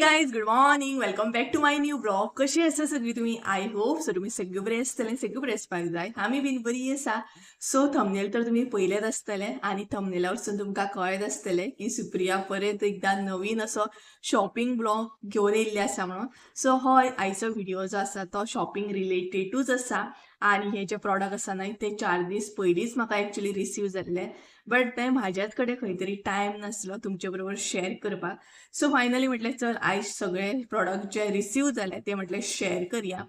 Guys, good morning. Welcome back to my new blog. कशी आसा सगळी तुम्ही? आय होप सो तुम्ही सगळे बरे आसतले, सगळे बरे आसपाक जाय. आमी बीन बरी आसा. सो थंबनेल तर तुम्ही पळयलेच आसतले आणि थंबनेला वरसून तुमकां कळत आसतले की सुप्रिया परत एकदा नवीन असो शॉपिंग ब्लॉग घेवन येयल्ले आसा म्हणून. सो हय, आयचो व्हिडिओ जो आसा तो शॉपिंग रिलेटेडूच आसा. आणि हे जे प्रॉडक्ट आसा न्हय ते 4 दीस पयलींच म्हाका एक्चुअली रिसीव जाल्ले. बट ते म्हाज्याच कडेन खंय तरी टायम नासलो तुमचे बरोबर शेअर करपाक. सो फायनली म्हटलें चल आयज सगळे प्रॉडक्ट जे रिसीव जाले ते म्हटलें शेअर करया.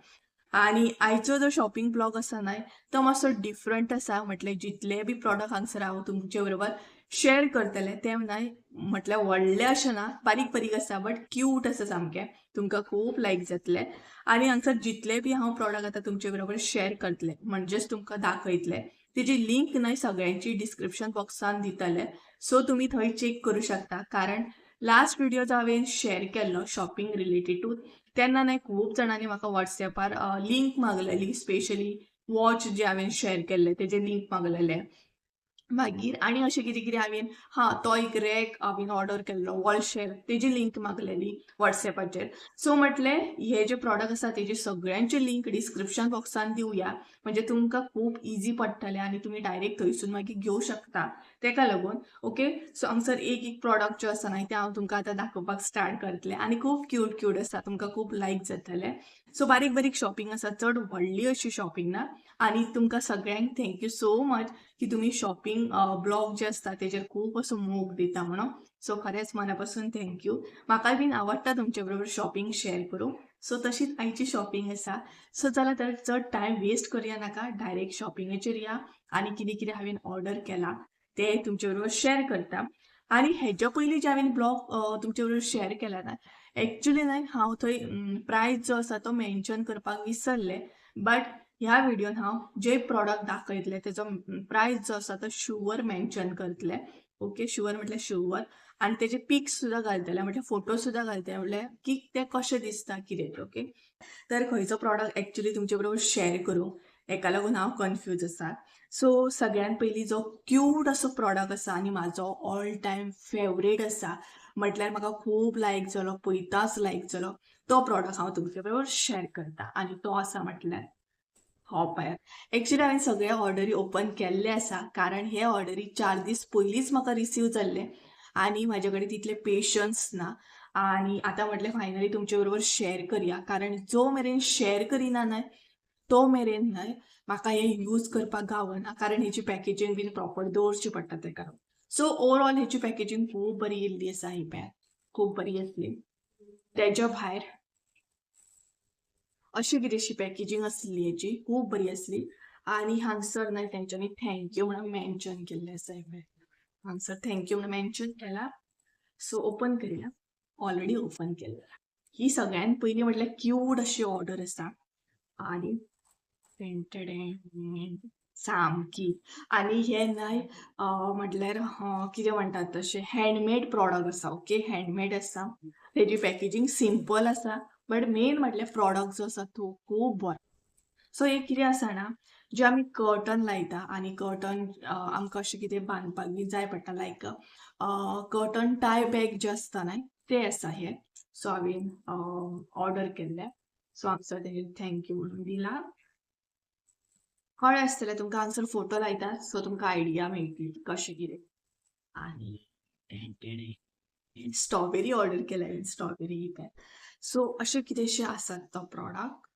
आणि आयचो जो शॉपिंग ब्लॉग आसा न्हय तो मातसो डिफरंट आसा. म्हटलें जितले बी प्रॉडक्ट हांगसर हांव तुमचे बरोबर शेअर करतलें ते न्हय म्हटल्यार व्हडले अशें ना, बारीक बारीक आसा बट क्यूट आसा सामकें. तुमकां खूब लायक जातले. आणि हांगसर जितले बी हांव प्रॉडक्ट आतां तुमचे बरोबर शेअर करतलें म्हणजेच तुमकां दाखयतलें तेजी लिंक न्हय सगळ्यांची डिस्क्रिप्शन बॉक्सान दितले. सो तुमी थंय चेक करूं शकता. कारण लास्ट व्हिडिओ जो हांवें शेअर केल्लो शॉपिंग रिलेटेडूच तेन्ना न्हय खूब जाणांनी म्हाका वॉट्सॅपार लिंक मागलेली. स्पेशली वॉच जे हांवें शेअर केल्ले तेजे लिंक मागलेले. मागीर आनी अशें कितें कितें हांवें तो एक रॅक हांवें ऑर्डर केल्लो वॉल शेल्फ तेजी लिंक मागलेली वॉट्सॅपाचेर. सो म्हटलें हे जे प्रॉडक्ट आसा तेजी सगळ्यांची लिंक डिस्क्रिप्शन बॉक्सान दिवया. म्हणजे तुमकां खूब इजी पडटलें आनी तुमी डायरेक्ट थंयसून मागीर घेवं शकता. तेका लागून ओके. सो हांगसर एक एक प्रॉडक्ट जो आसा न्हय ते हांव तुमकां आतां दाखोवपाक स्टार्ट करतलें. आनी खूब क्यूट क्यूट आसा, तुमकां खूब लायक जातलें. सो बारीक बारीक शॉपिंग आसा, चड व्हडली अशी शॉपिंग ना. आनी तुमकां सगळ्यांक थँक्यू सो मच की तुम्ही शॉपिंग ब्लॉग जे असतात तेजेर खूप असं मोग दिता म्हणून. सो खरेंच मनापासून थँक्यू. म्हाकाय बीन आवडटा तुमचे बरोबर शॉपिंग शेअर करूं. सो तशीच आयची शॉपिंग आसा. सो चला तर चड टायम वेस्ट करूया नाका, डायरेक्ट शॉपिंगेचेर या. आनी कितें कितें हांवें ऑर्डर केला ते तुमचे बरोबर शेअर करता. आनी हेच्या पयलीं जे हांवें ब्लॉग तुमचे बरोबर शेअर केला ना एक्चुअली न्हय हांव थंय प्रायस जो आसा तो मेन्शन करपाक विसरलें. बट ह्या व्हिडिओन हांव जे प्रॉडक्ट दाखयतले तेजो प्रायस जो आसा तो शुअर मेन्शन करतलें. ओके, शुअर म्हटल्यार शुअर. आनी तेजे पिक्स सुद्दां घालतलें, म्हटल्यार फोटो सुद्दां घालतलें, म्हटल्यार की ते कशें दिसता कितें ते. ओके. तर खंयचो प्रॉडक्ट एक्चुअली तुमचे बरोबर शेअर करूं हेका लागून हांव कन्फ्यूज आसा. सो सगळ्यात पयलीं जो क्यूट असो प्रॉडक्ट आसा आनी म्हाजो ऑल टायम फेवरेट आसा म्हटल्यार म्हाका खूब लायक जालो, पयताच लायक जालो तो प्रॉडक्ट हांव तुमचे बरोबर शेअर करता. आनी तो आसा म्हटल्यार हो पळयात. एक्चुअली हांवें सगळे ऑर्डरी ओपन केल्ले आसा. कारण हे ऑर्डरी 4 दीस पयलींच म्हाका रिसीव जाल्ले आनी म्हाजे कडेन तितले पेशन्स ना. आनी आतां म्हटलें फायनली तुमचे बरोबर शेअर करया. कारण जो मेरेन शेअर करिना न्हय तो मेरेन न्हय म्हाका हे यूज करपाक गावना. कारण हेची पॅकेजींग बीन प्रॉपर दवरची पडटा तेका. सो ओवरऑल हेची पॅकेजींग खूब बरी येयल्ली आसा. ही पळयात, खूब बरी आसली. तेच्या भायर अशी कितेंशी पॅकेजींग आसली हेची, खूब बरी आसली. आनी हांगसर न्हय तेंच्यांनी थँक्यू म्हणून मेन्शन केल्लें आसा. हे पळय, हांगसर थँक्यू म्हणून मेन्शन केला. सो ओपन करूया. ऑलरेडी ओपन केल्ला. ही सगळ्यात पयलीं म्हटल्यार क्यूट अशी ऑर्डर आसा. आनी सामकी. आनी हे न्हय म्हटल्यार कितें म्हणटात तशें हँडमेड प्रॉडक्ट आसा. ओके, हँडमेड आसा. तेजी पॅकेजींग सिंपल आसा. बट मेन म्हटल्यार प्रॉडक्ट जो आसा तो खूब बरो. सो एक कितें आसा ना, जे आमी कर्टन लायता आनी कर्टन आमकां अशें कितें बांदपाक बी जाय पडटा, लायक कर्टन टाय बॅग जे आसता न्हय ते आसा हे. सो हांवें ऑर्डर केल्ले. सो हांगसर तेजेर थँक्यू म्हणून दिला. कळ्ळें आसतलें तुमकां, हांगसर फोटो लायता सो तुमकां आयडिया मेळटली कशें कितें. आनी स्ट्रॉबेरी ऑर्डर केल्या हांवें, स्ट्रॉबेरी पॅन. सो अशें कितेंशें आसात तो product.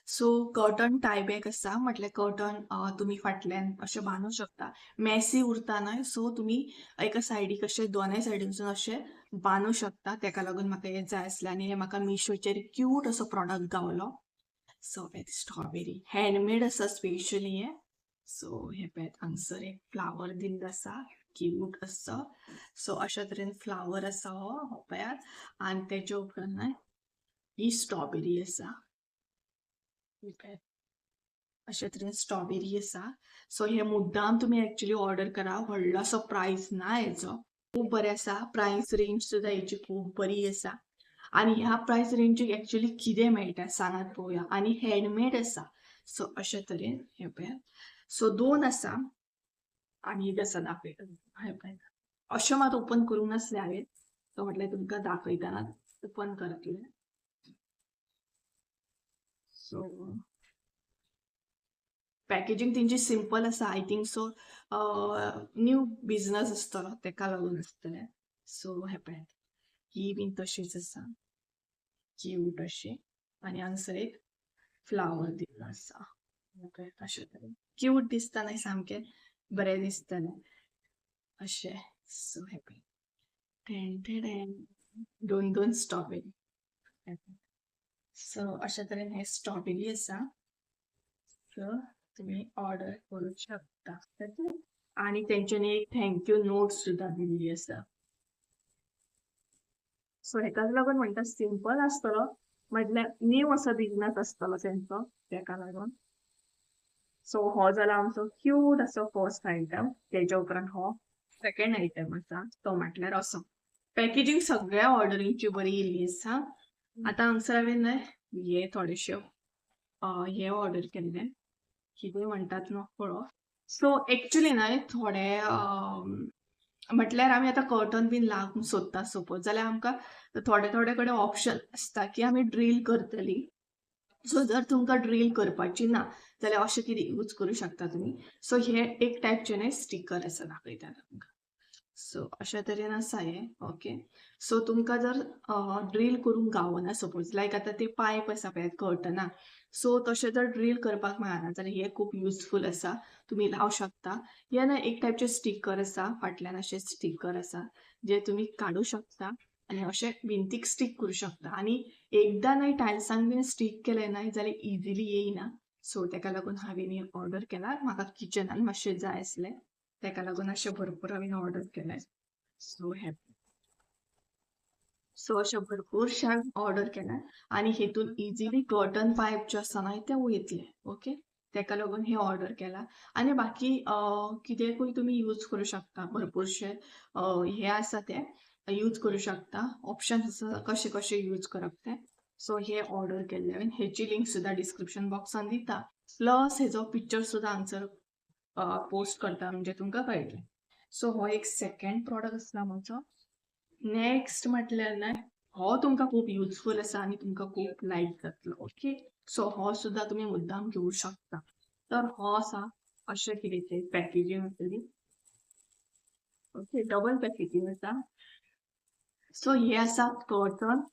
So curtain tie bag आसा. म्हटल्यार कर्टन तुमी फाटल्यान अशें बांदूं शकता. मॅसी उरता न्हय सो तुमी एका सायडीक अशें दोनूय सायडीनसून अशें बांदूं शकता. तेका लागून म्हाका हें जाय आसलें आनी हें म्हाका मिशोचेर क्यूट असो प्रॉडक्ट गावलो. सो स्ट्रॉबेरी हँडमेड आसा स्पेशली हें. सो हे पळयात, हांगसर एक फ्लावर दिल्लो आसा क्यूट असो. सो अशा तरेन फ्लावर आसा हो पळयात. आनी तेच्या उपरांत न्हय ही स्ट्रॉबेरी आसा. अशा तरेन स्ट्रॉबेरी आसा. सो हे मुद्दाम तुमी एक्चुअली ऑर्डर करा. व्हडलो असो प्रायस ना हेचो. खूब बरें आसा. प्रायस रेंज सुद्दां हेची खूब बरी आसा. आनी ह्या प्रायस रेंजीक एक्चुअली कितें मेळटा सांगात पळोवया. आनी हँडमेड आसा. सो अशा तरेन हे पळयात. सो 2 आसा. आनी एक आसा दाखयता. हे पळयात. अशें मात ओपन करूंक नासलें हांवें. तो म्हटल्यार तुमकां दाखयता. ओपन करतले. सो पॅकेजिंग तेंची सिंपल आसा. I think so new business आसतलो तेका लागून आसतलें. सो हे पळयात, ही बीन तशीच आसा, क्यूट अशी. आनी हांगसर एक फ्लावर दिल्लो आसा. ओके, अशें तरेन क्यूट दिसता न्हय, सामकें बरें दिसतलें अशें. सो हे पळय, टेन टेन, दोन दोन स्ट्रॉबेरी. सो अशा तरेन हे स्ट्रॉबेरी आसा. सो तुम्ही ऑर्डर करू शकता. आणि तेंच्यांनी एक थँक्यू नोट सुद्धा दिल्ली आसा. सो हेकाच लागून म्हणटा सिंपल आसतलो, म्हटल्यार न्यू असो बिझनस आसतलो तेंचो, तेका लागून. सो हो जाला आमचो क्यूट असो फर्स्ट आयटम. तेच्या उपरांत हो सेकंड आयटम आसा, तो म्हटल्यार असो. पॅकेजिंग सगळ्या ऑर्डरींची बरी येयल्ली आसा. आतां हांगसर हांवें न्हय हे थोडेशे हे ऑर्डर केल्ले, कितें म्हणटात न्हू पळोवप. सो एक्चुली न्हय थोडे म्हटल्यार आमी आतां कर्टन बीन लावंक सोदता सपोज, जाल्यार आमकां थोडे थोडे कडेन ऑप्शन आसता की आमी ड्रील करतली. सो जर तुमकां ड्रील करपाची ना जाल्यार अशें कितें यूज करू शकता तुमी. सो हे एक टायपचे न्हय स्टिकर आसा, दाखयता तुमकां. सो अशा तरेन आसा हे. ओके, सो तुमकां जर ड्रील करूंक गावना सपोज, लायक आतां ते पायप आसा पळय कर्टना, सो तशें जर ड्रील करपाक मेळना जाल्यार हे खूब युजफूल आसा, तुमी लावंक शकता. हे ना एक टायपचे स्टिकर आसा, फाटल्यान अशे स्टिकर आसा जे तुमी काडूं शकता आनी अशे भिंतीक स्टीक करूं शकता. आनी एकदां न्हय टायल्सांक बीन स्टीक केले न्हय जाल्यार इजिली येयना. सो तेका लागून हांवें ही ऑर्डर केला. म्हाका किचनान मातशें जाय आसलें, तेका लागून अशें भरपूर हांवें ऑर्डर केलें. सो हे सो अशें भरपूरशा ऑर्डर केल्या आनी हेतून इजिली कर्टन पायप जे आसा न्हय ते वयतले. ओके, तेका लागून हे ऑर्डर केला. आनी बाकी कितेंकूय तुमी यूज करूं शकता. भरपूरशे हे आसा ते यूज करूं शकता. ऑप्शन आसा कशें कशें यूज करप ते. सो हे ऑर्डर केल्ले हांवें. हेची लिंक सुद्दां डिस्क्रिप्शन बॉक्सान दिता. प्लस हेजो पिक्चर सुद्दां हांगसर पोस्ट करता, म्हणजे तुमकां कळटलें. सो हो एक सेकंड प्रॉडक्ट आसला म्हजो. नेक्स्ट म्हटल्यार न्हय हो तुमकां खूब युजफूल आसा आनी तुमकां खूब लायक जातलो. ओके, सो हो सुद्दां तुमी मुद्दाम घेवं शकता. तर हो आसा अशें कितें पॅकेजींग आसली. ओके, डबल पॅकेजींग आसा. सो हे आसा कर्टन,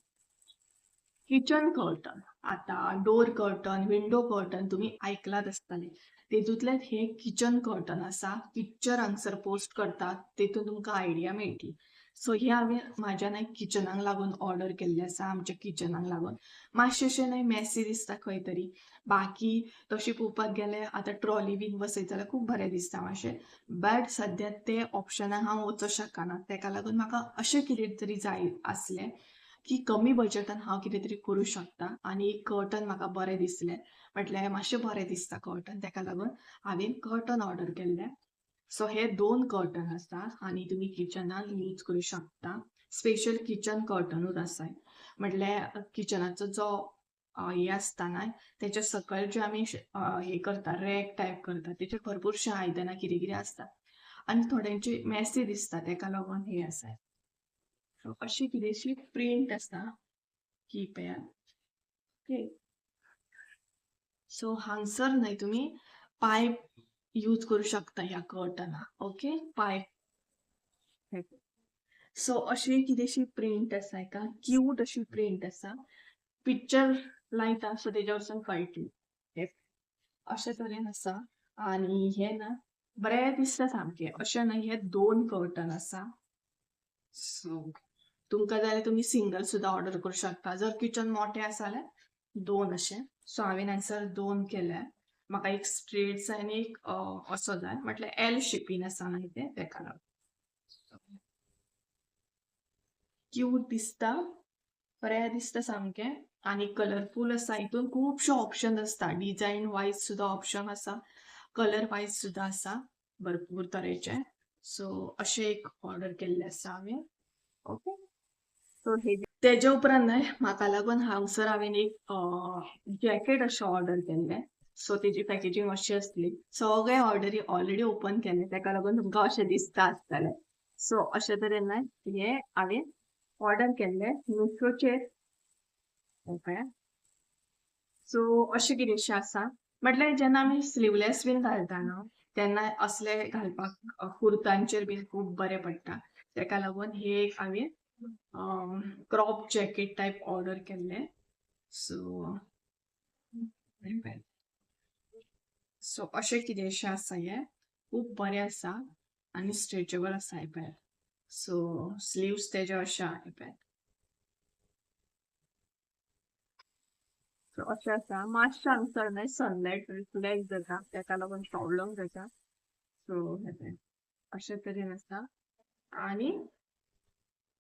किचन कर्टन. आतां डोर कर्टन, विंडो कर्टन तुमी आयकलात आसतलें. तेतूंतले हे किचन कर्टन आसा. पिक्चर हांगसर पोस्ट करतात, तेतून तुमकां आयडिया मेळटली. सो हे हांवें म्हाज्या न्हय किचनाक लागून ऑर्डर केल्ले आसा. आमच्या किचनाक लागून मातशें अशें न्हय मॅसी दिसता खंय तरी. बाकी तशें पळोवपाक गेल्यार आतां ट्रॉली बीन बसयत जाल्यार खूब बरें दिसता मातशें. बट सद्या ते ऑप्शनाक हांव वचूं शकना. तेका लागून म्हाका अशें कितें तरी जाय आसलें की कमी बजेटान हांव कितें तरी करूं शकता. आनी कर्टन म्हाका बरें दिसलें, म्हटल्यार मातशें बरें दिसता कर्टन, तेका लागून हांवें कर्टन ऑर्डर केल्ले. सो हे 2 कर्टन आसा आनी तुमी किचनाक यूज करूं शकता. स्पेशल किचन कर्टनूच आसा, म्हटल्यार किचनाचो जो हे आसता न्हय तेच्या सकयल जे आमी हे करता, रॅक टायप करता, तेचेर भरपूरशे आयदनां कितें कितें आसता आनी थोड्यांची मॅसी दिसता, तेका लागून हे आसा. सो अशी कितेंशी प्रिंट आसा की पळयात. ओके, सो हांगसर न्हय तुमी पायप यूज करूं शकता ह्या कर्टनाक. Okay, pipe. सो अशी कितेंशी प्रिंट आसा, हेका क्यूट अशी प्रिंट आसा. पिक्चर लायता सो तेच्या वरसून कळटली. हे अशे तरेन आसा आनी हे ना बरें दिसता सामकें. अशें न्हय हे 2 कर्टन आसा. सो तुमकां जाय जाल्यार तुमी सिंगल सुद्दां ऑर्डर करूं शकता. जर किचन मोठें आसा जाल्यार 2 अशें. सो हांवें हांगसर 2 केल्या. म्हाका एक स्ट्रेट जाय आनी एक असो जाय, म्हटल्यार एल शेपीन आसा न्हय ते, तेका लागून. क्यूट दिसता, बरें दिसता सामकें आनी कलरफूल आसा. हितून खुबशे ऑप्शन आसता. डिझायन वायज सुद्दां ऑप्शन आसा, कलर वायज सुद्दां आसा, भरपूर तरेचे. सो अशें एक ऑर्डर केल्ले आसा हांवें. ओके, सो हे तेच्या उपरांत न्हय म्हाका लागून हांगसर हांवें एक जॅकेट अशें ऑर्डर केल्लें. सो तेजी पॅकेजींग अशी आसली. सगळे ऑर्डरी ऑलरेडी ओपन केले, तेका लागून तुमकां अशें दिसता आसतलें. सो अशे तरेन न्हय हे हांवें ऑर्डर केल्ले मिशोचेर. ओके, सो अशें कितेंशें आसा, म्हटल्यार जेन्ना आमी स्लीवलेस बीन घालता न्हू, तेन्ना असले घालपाक कुर्तांचेर बीन खूब बरें पडटा. तेका लागून हे एक हांवें क्रॉप जॅकेट टायप ऑर्डर केल्लें. सो सो अशें कितेंशें आसा हें, खूब बरें आसा आनी स्ट्रेचेबल आसा हे पळय. सो स्लीव्स तेजे अशे आहा हे पळय. सो अशें आसा, मातशें हांगसर न्हय सनलायट रिफ्लेक्ट जाता, तेका लागून प्रॉब्लम जाता. सो हे पळय अशे तरेन आसा आनी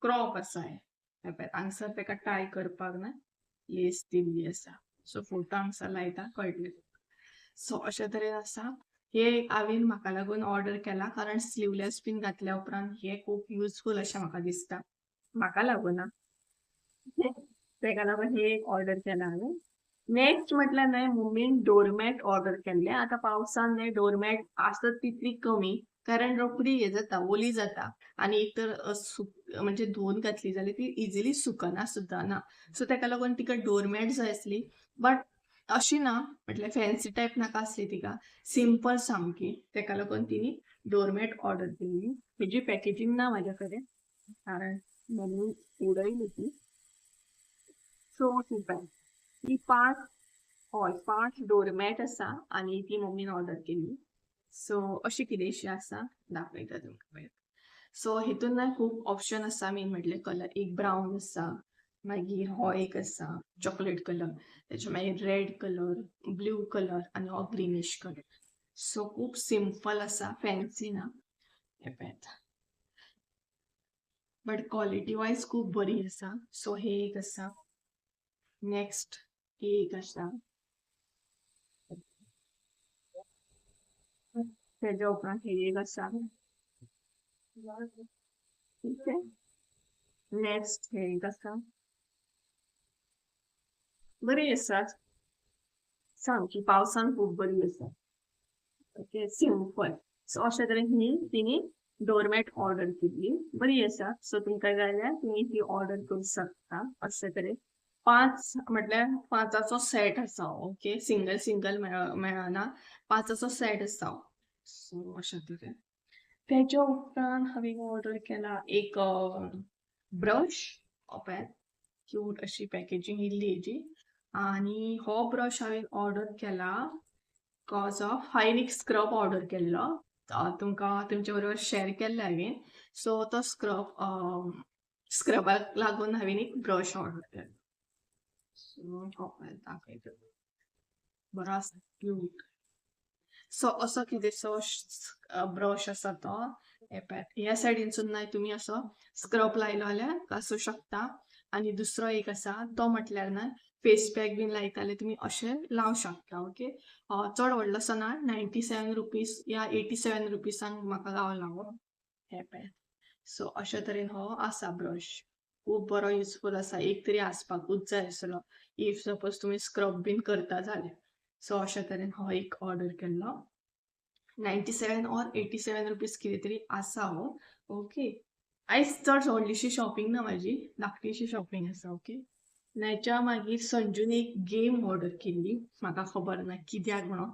क्रॉप आसा हे पळय. हांगसर तेका टाय करपाक न्हय लेस दिल्ली आसा. सो फोटो हांगसर लायता कळटलें. सो अशे तरेन आसा. हे हांवें म्हाका लागून ऑर्डर केला कारण स्लीवलेस बीन घातल्या उपरांत हे खूब युजफूल अशें म्हाका दिसता. म्हाका लागून तेका लागून हे एक ऑर्डर केला हांवें. नेक्स्ट म्हटल्यार न्हय मम्मीन डोरमॅट ऑर्डर केल्ले. आतां पावसान न्हय डोरमॅट आसत तितली कमी, कारण रोखडी हे जाता, ओली जाता आनी एक तर म्हणजे धुवन घातली जाल्यार ती इजिली सुकना सुद्दां ना. सो तेका लागून तिका डोरमॅट जाय आसली, बट अशी ना, म्हटल्यार फॅन्सी टायप नाका आसली तिका, सिंपल सामकी. तेका लागून तिणी डोरमॅट ऑर्डर केल्ली. हेजी पॅकेजींग ना म्हाज्या कडेन कारण मम्मी उडयली ती. सो ती पळय, ती 5 डोरमॅट आसा आनी ती मम्मीन ऑर्डर केल्ली. सो अशी कितेंशी आसा, दाखयता तुमकां पळय. सो हितून ना खूब ऑप्शन आसा. मेन म्हटल्यार कलर, एक ब्रावन आसा, मागीर हो एक आसा चॉकलेट कलर, तेचे मागीर रेड कलर, ब्लू कलर आनी हो ग्रीनिश कलर. सो खूब सिंपल आसा, फॅन्सी ना हे पळयात, बट क्वॉलिटी वायज खूब बरी आसा. सो हे एक आसा. नेक्स्ट हे एक आसा. तेज्या उपरांत हे एक आसा. ठीक आहे. नेक्स्ट हे एक आसा. बरी आसा, सामकी पावसान खूब बरी आसा. Okay, simple. सो अशे तरेन ही तिणी डोरमॅट ऑर्डर केल्ली, बरी आसा. सो तुमकां जाय जाल्यार तुमी ती ऑर्डर करूं शकता. अशे तरेन 5 म्हटल्यार 5चाचो सेट आसा. ओके, सिंगल सिंगल मेळना, 5चाचो सेट आसा. सो अशे तरेन. तेच्या उपरांत हांवें ऑर्डर केला एक ब्रश. पळयात, क्यूट अशी पॅकेजींग येयल्ली हेजी. आनी हो ब्रश हांवें ऑर्डर केला बिकॉज ऑफ हांवें एक स्क्रब ऑर्डर केल्लो. तुमकां तुमचे बरोबर शेअर केल्ले हांवें. सो तो स्क्रबाक लागून हांवें एक ब्रश ऑर्डर केल्लो. सो हो पळय दाखयता. बरो आसा, क्यूट. सो असो कितेंसो ब्रश आसा तो. हे पळयात, ह्या सायडीनसून न्हय तुमी असो स्क्रब लायलो जाल्यार घासूं शकता. आनी दुसरो एक आसा तो म्हटल्यार न्हय फेस पॅक बीन लायता जाल्यार तुमी अशें लावं शकता. ओके, चड व्हडलोसो ना, 97 रुपीज या 87 रुपीजांक म्हाका गावला हो. हे पळयात. सो अशे तरेन हो आसा ब्रश. खूब बरो युजफूल आसा. एक तरी आसपाकूच जाय आसलो इफ सपोज तुमी स्क्रब बीन करता जाल्यार. सो अशे तरेन हो एक ऑर्डर केल्लो. 97 ऑर 87 रुपीज कितें तरी आसा हो. ओके, आयज चड व्हडलीशी शॉपिंग ना म्हाजी, धाकटीशी शॉपिंग आसा. ओके, नाच्या मागीर संजून एक गेम ऑर्डर केल्ली. म्हाका खबर ना कित्याक म्हणून,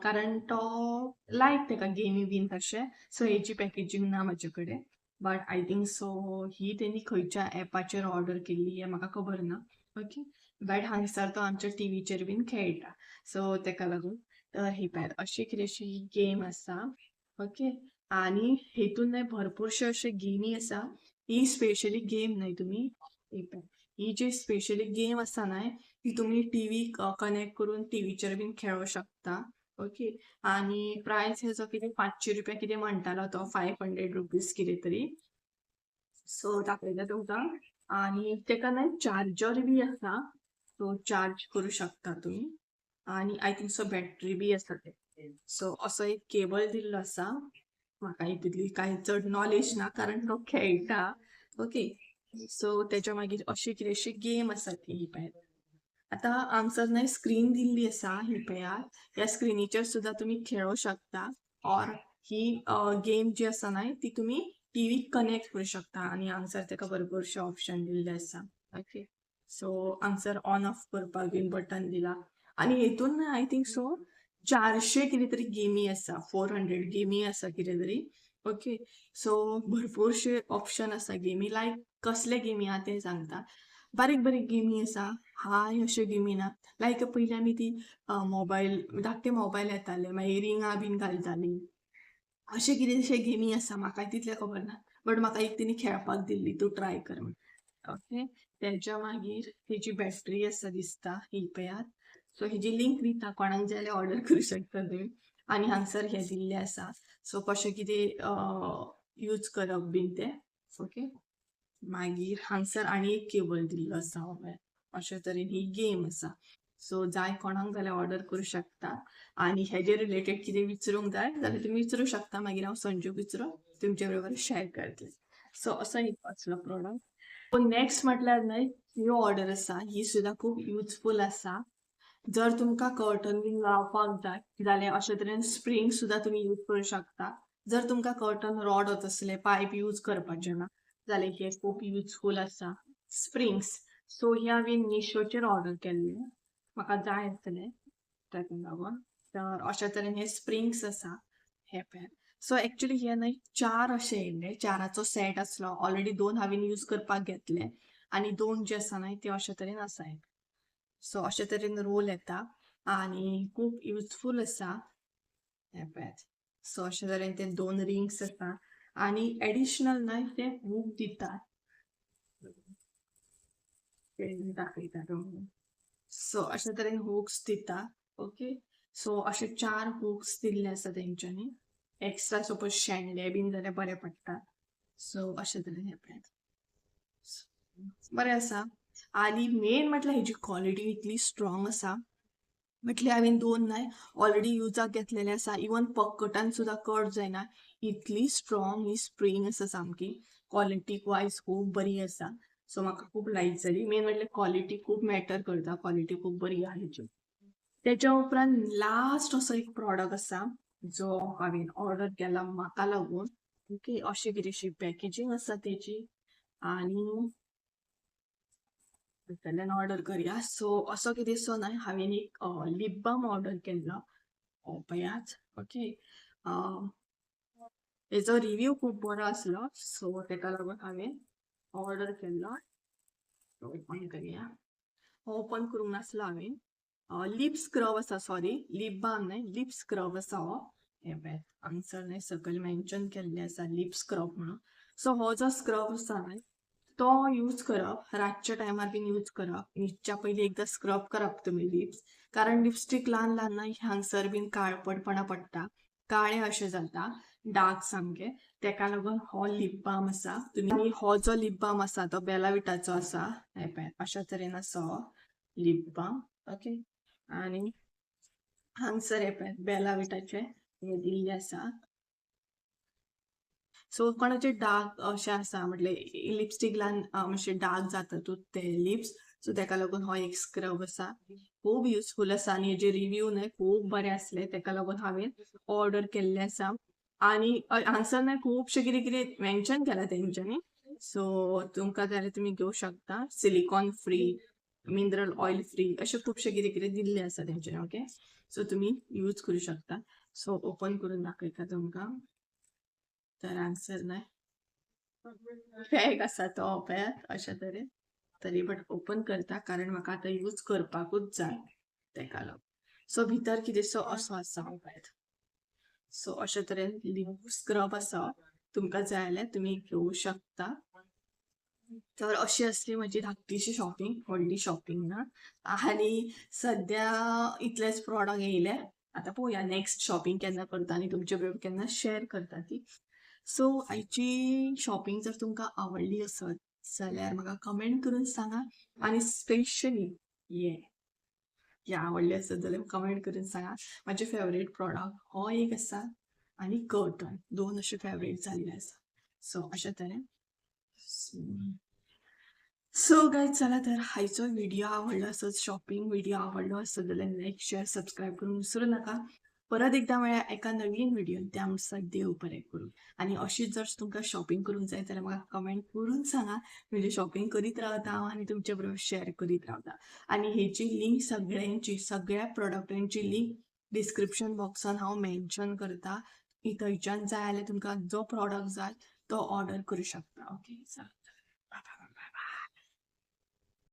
कारण तो लायक तेका गेमी बीन तशें. सो हेची पॅकेजींग ना म्हाजे कडेन, बट आय थिंक सो ही तेणी खंयच्या एपाचेर ऑर्डर केल्ली हें म्हाका खबर ना. ओके, बट हांगसर तो आमच्या टीव्हीचेर बीन खेळटा. सो तेका लागून ही पळयात अशी कितेंशी गेम आसा. ओके, आनी हेतून न्हय भरपूरशे अशे गेमी आसा. ही स्पेशली गेम न्हय तुमी ही पळय, ही जी स्पेशली गेम आसा न्हय ती तुमी टीव्ही कनेक्ट करून टीव्हीचेर बीन खेळूं शकता. ओके, आनी प्रायस हेजो कितें 500 रुपया कितें म्हणटालो तो, 500 रुपीज कितें तरी. सो दाखयता तुमकां. आनी तेका न्हय चार्जर बी आसा, सो चार्ज करूं शकता तुमी. आनी आय थिंक सो बॅटरी बी आसा ते. सो असो एक केबल दिल्लो आसा. म्हाका हितूंतली कांय चड नॉलेज ना कारण तो खेळटा. ओके, सो तेच्या मागीर अशी कितेंशी गेम आसा ती ही पळयात. आतां हांगसर न्हय स्क्रीन दिल्ली आसा ही पळयात. ह्या स्क्रिनीचेर सुद्दां तुमी खेळूं शकता. ऑर ही गेम जी आसा न्हय ती तुमी टीव्ही कनेक्ट करू शकता आणि हांगसर तेका भरपूरशे ऑप्शन दिल्ले आसा. ओके, सो हांगसर ऑन ऑफ करपाक बीन बटन दिला आणि हेतून आय थिंक सो 400 कितें तरी गेमी आसा, 400 गेमी आसा कितें तरी. ओके, सो भरपूरशे ऑप्शन आसा गेमी. लायक कसले गेमी आहा ते सांगता. बारीक बारीक गेमी आसा, हाय अश्यो गेमी ना. लायक पयलीं आमी ती मोबायल धाकटे मोबायल येताले, मागीर रिंगां बीन घालतालीं. अशे कितेंशे गेमी आसा, म्हाका तितलें खबर ना. बट म्हाका एक तेणी खेळपाक दिल्ली, तूं ट्राय कर म्हण. ओके, तेच्या मागीर तेजी बॅटरी आसा दिसता, ही पयात. सो हेजी लिंक दिता, कोणाक जाय जाल्यार ऑर्डर करूं शकता तुमी. आनी हांगसर हे दिल्ले आसा, सो कशें कितें यूज करप बीन तें. ओके, मागीर हांगसर आनी एक केबल दिल्लो आसा हो पळय. अशे तरेन ही गेम आसा. सो जाय कोणाक जाल्यार ऑर्डर करूं शकता. आनी हेजे रिलेटेड कितें विचारूंक जाय जाल्यार तुमी विचारूं शकता. मागीर हांव संजूक विचारून तुमचे बरोबर शेअर करतलें. सो असो एक असलो प्रोडक्ट. नेक्स्ट म्हटल्यार न्हय, ह्यो ऑर्डर आसा, ही सुद्दां खूब युजफूल आसा. जर तुमकां कर्टन बीन लावपाक जाय जाल्यार अशे तरेन स्प्रिंग सुद्दां तुमी यूज करूं शकता. जर तुमकां कर्टन रॉड तसले पायप यूज करपाचे ना जाल्यार हे खूब युजफूल आसा. स्प्रिंग्स, सो हे हांवें मिशोचेर ऑर्डर केल्ले, म्हाका जाय आसले ताका लागून. तर अशे तरेन हे स्प्रिंग्स आसा, हे पळय. सो एक्चुअली हे न्हय 4 अशे येयल्ले, 4चो सेट आसलो. ऑलरेडी 2 हांवें यूज करपाक घेतले आनी 2 जे आसा न्हय ते अशे तरेन आसाय. सो अशे तरेन रोल येता आनी खूब युजफूल आसा, हे पळयात. सो अशे तरेन ते 2 रिंग्स आसा आनी एडिशनल न्हय ते हूक दितात. दाखयता तुमकां. सो अशे तरेन हुक्स दिता. ओके, सो अशे 4 हुक्स दिल्ले आसा तेंच्यांनी. एक्स्ट्रा सपोज शेणले बीन जाल्यार बरें पडटा. सो अशे तरेन हे पळयात. बरें आसा आनी मेन म्हटल्यार हेजी क्वॉलिटी इतली स्ट्रॉंग आसा. म्हटल्यार हांवें 2 न्हय ऑलरेडी युजाक घेतलेले आसा. इवन पक्कटान सुद्दां कट जायना. इतली स्ट्रॉंग ही स्प्रिंग आसा सामकी. क्वॉलिटी वायज खूब बरी आसा. सो म्हाका खूब लायक जाली. मेन म्हटल्यार क्वॉलिटी खूब मॅटर करता, क्वॉलिटी खूब बरी आहा हेची. तेच्या उपरांत लास्ट असो एक प्रॉडक्ट आसा जो हांवें ऑर्डर केला म्हाका लागून. ओके, अशी कितेंशी पॅकेजींग आसा तेची आनी फाटल्यान ऑर्डर करया. सो असो कितेंसो न्हय, हांवें एक लिप बाम ऑर्डर केल्लो, हो पळयात. ओके, हेजो रिव्ह्यू खूब बरो आसलो, सो तेका लागून हांवें ऑर्डर केल्लो. ओपन करया. ओपन करूंक नासलो हांवें. लिप स्क्रब आसा, सॉरी लिप बाम न्हय, लिप स्क्रब आसा हो. हे पळयात, हांगसर न्हय सकयल मेन्शन केल्ले आसा लिप स्क्रब म्हणून. सो हो जो स्क्रब आसा न्हय तो यूज करप, रातच्या टायमार बीन यूज करप. न्हिदच्या पयलीं एकदां स्क्रब करप तुमी लिप्स, कारण लिपस्टीक ल्हान ल्हान न्हय हांगसर बीन काळपटपणा पडटा, काळे अशे जाता, डार्क सामके. तेका लागून हो लिप बाम आसा. तुमी हो जो लिप बाम आसा तो बेला विटाचो आसा. हे पळयात, अशा तरेन आसा हो लिप बाम. ओके, आनी हांगसर हे पळयात बेला विटाचे हे दिल्ले आसा. सो कोणाचे डार्क अशे आसा म्हटल्यार लिपस्टीक ल्हान मातशे डार्क जातातूच ते लिप्स, सो तेका लागून हो एक स्क्रब आसा. खूब युजफूल आसा आनी हेजे रिव्ह्यू न्हय खूब बरे आसले, तेका लागून हांवें ऑर्डर केल्ले आसा. आनी हांगसर न्हय खुबशे कितें कितें मेन्शन केला तेंच्यांनी, सो तुमकां जाय जाल्यार तुमी घेवं शकता. Silicon free, mineral oil free अशे खुबशे कितें कितें दिल्ले आसा तेंच्यांनी. ओके, सो तुमी यूज करूं शकता. सो ओपन करून दाखयता तुमकां. तर हांगसर न्हय बॅग आसा तो पळयात अशे तरेन. तरी बट ओपन करता कारण म्हाका आतां यूज करपाकूच जाय तेका लागून. सो भितर कितेंसो असो आसा हो पळयात. सो अशे तरेन लिप स्क्रब आसा, तुमकां जाय जाल्यार तुमी घेवं शकता. तर अशी आसली म्हजी धाकटीशी शॉपिंग, व्हडली शॉपिंग ना. आनी सद्या इतलेच प्रॉडक्ट येयले. आतां पळोवया नेक्स्ट शॉपिंग केन्ना करता आनी तुमचे बरोबर केन्ना शेअर करता ती. सो आयची शॉपिंग जर तुमकां आवडली आसत जाल्यार म्हाका कमेंट करून सांगा. आनी स्पेशली हे आवडले आसत जाल्यार कमेंट करून सांगा. म्हाजे फेवरेट प्रॉडक्ट हो एक आसा आनी कर्टन, 2 अशे फेवरेट जाल्ले आसा. सो अशे तरेन. सो गायज चला तर हायचो व्हिडिओ आवडलो आसत, शॉपिंग व्हिडिओ आवडलो आसत जाल्यार लाईक शेअर सबस्क्राईब करून विसरू नका. परत एकदा मेळ्या एका नवीन व्हिडिओन. त्या म्हणसर देव बरें करूं. आनी अशीच जर तुमकां शॉपिंग करूंक जाय जाल्यार म्हाका कमेंट करून सांगा. म्हणजे शॉपिंग करीत रावता हांव आनी तुमचे बरोबर शेअर करीत रावता. आनी हेची लिंक सगळ्यांची सगळ्या प्रोडक्टांची लिंक डिस्क्रिप्शन बॉक्सान हांव मेन्शन करता. थंयच्यान जाय जाल्यार तुमकां जो प्रॉडक्ट जाय तो ऑर्डर करूं शकता. ओके, चल बाय.